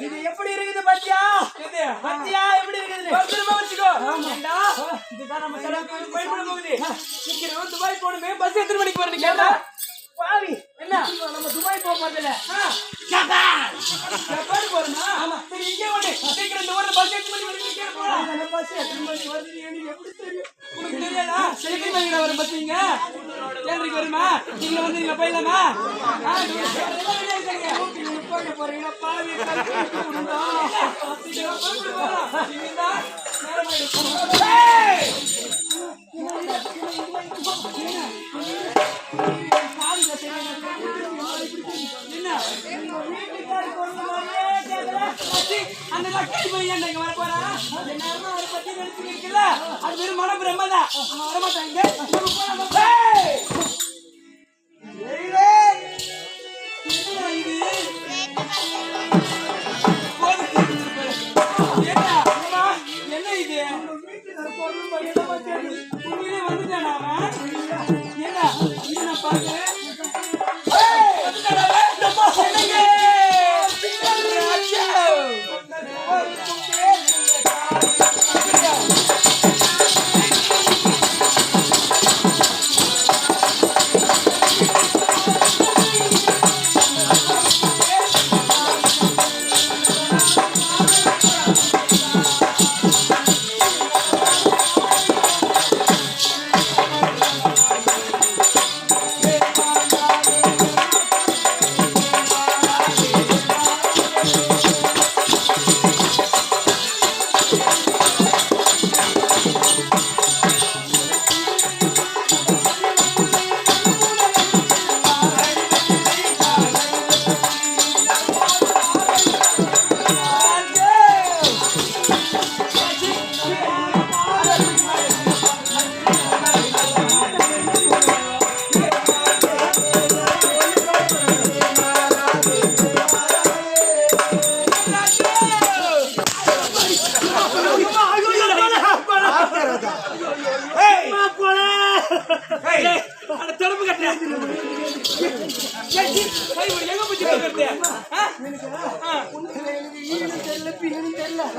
இது எப்படி இருக்குது பாத்தியா? பாத்தியா எப்படி இருக்குது? பத்திரமா வச்சுக்கோ. ஏண்டா இதுதான் நம்ம செலவுக்கு பயன்பட போகுது. சீக்கிரம் துபாய் போணுமே, பஸ் எத்தனை மணிக்கு வரணும் கேட்டா? பாவி என்ன நம்ம துபாய் போக போறதில்ல. ஜப்பான் ஜப்பான் போறோமா? ஆமா. சரி இங்கே வந்து சீக்கிரம் இந்த ஊர்ல பஸ் எத்தனை மணிக்கு வருது கேட்க போறோம். அந்த பஸ் எத்தனை மணிக்கு வருது எனக்கு எப்படி தெரியும்? உங்களுக்கு தெரியாதா? சரி மணிக்கு வரும் பஸ் இங்க. ஏன்றிக்கு வருமா? நீங்க வந்து நீங்க போயிடலாமா? போக போறீங்க பாவி கல்லுண்டா. சீக்கிரம் போய் போறோம். நீங்கடா நேரமா இருக்கு. ஏய் அந்த லக்கி பையன் இங்க வர போறா. நேரமா அவரை பத்தி நினைச்சிருக்கீல்ல, அது வெறும் மன பிரம்மதான். அவன் வரமாட்டாங்க. என்ன இது உண்மையிலே வந்துட்டானா அவன்? என்ன இது நான் பாக்குறேன்.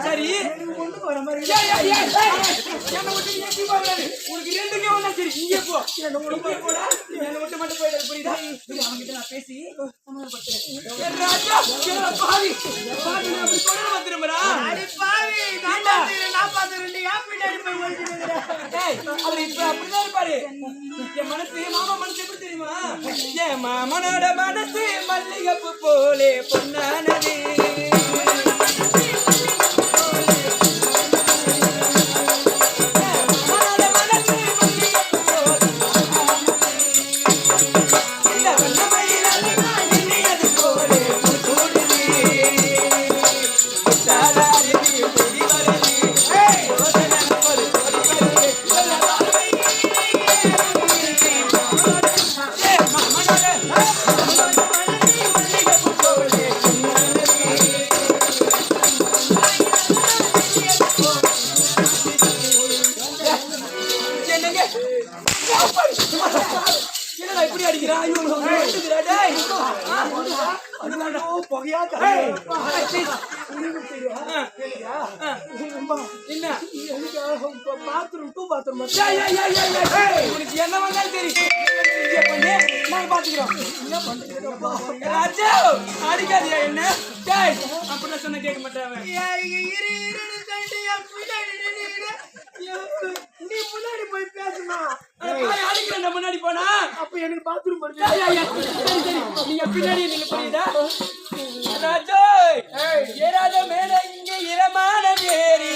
சரி உனக்கு ரெண்டுக்கே ஒண்ணா சரி இங்கே போ. மட்டும் மட்டும் போயிடு புரியுதா? அவன்கிட்ட நான் பேசி அப்படிதான் இருப்பாரு. என் மனசு மாமா மனசு எப்படி தெரியுமா? என் மாமனோட மனசு மல்லிகைப்பூ போலே பொன்னானது. எப்படி அடிக்கிறான் ஐயோ வந்துதுடா டேய் அதுதான் புகையா என்ன பாத்ரூம் டூ பாத்ரூம் உனக்கு என்ன வந்தாலும் தெரியும் நாங்க பாத்துக்கிறோம் ராஜா அடிக்காதியா என்ன டேய் அப்படி சொன்ன கேட்க மாட்டேன் நீ முன்னாடி போய் பேசுமா அடிக்கிறேன் முன்னாடி போனா அப்ப எனக்கு பாத்ரூம் நீங்க பின்னாடி நீங்க புரியுதா ராஜா ஏ ராஜா மேல இங்க இரமான வேரி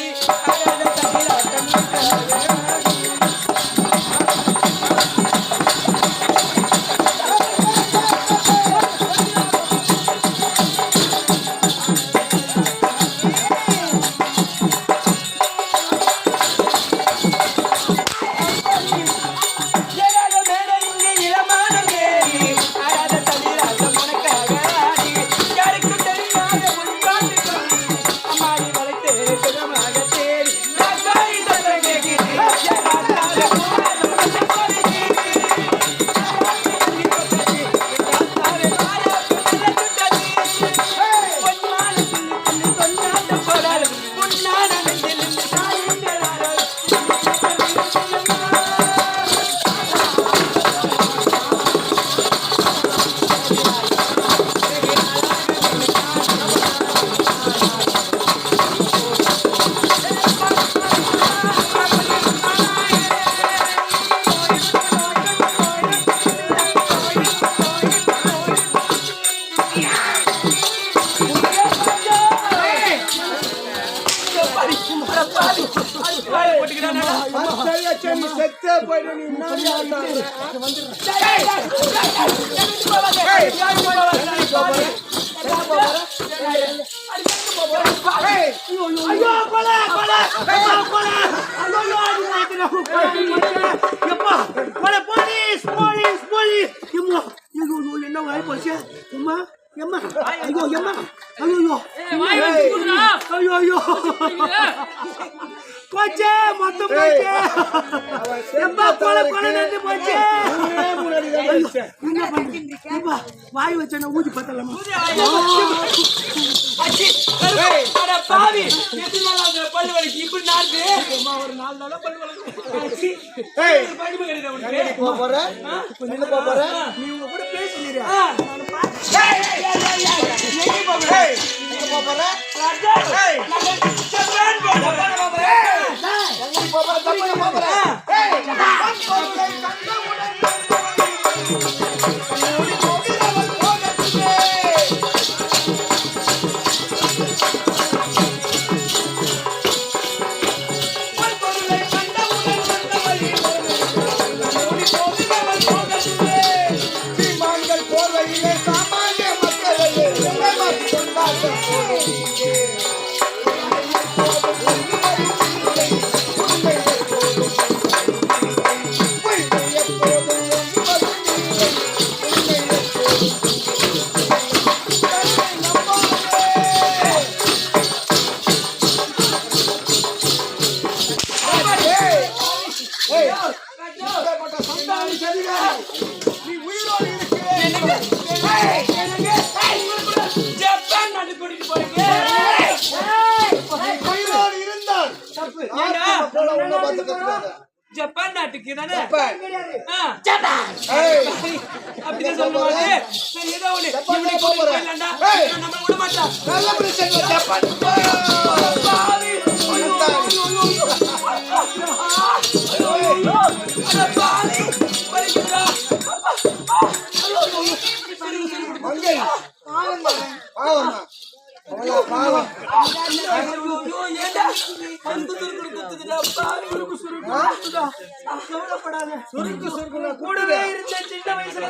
செத்தே போயிடு நீ என்ன வாய் போச்சு அம்மா எம்மா ஐயோ எம்மா ஐயோ ஐயோ போச்சே மொத்தம் போச்சே எம்மா கொலை கொலை நின்று போச்சே என்ன பண்றீங்க வாய் வச்சா நான் ஊதி பத்தலாமா பாவி எத்தனை நாள் பல்லு வலிக்கு இப்படி நாடு ஒரு 4 நாளா பல்லு வலிக்கு நீ உங்க கூட பேசுறீங்க ஜப்பான் நாட்டுக்கு தானே அப்படிதான் சொல்லுவாங்க சரி ஏதோ ஒண்ணு நம்ம விட மாட்டோம் கூடவே இருந்த சின்ன வயசுல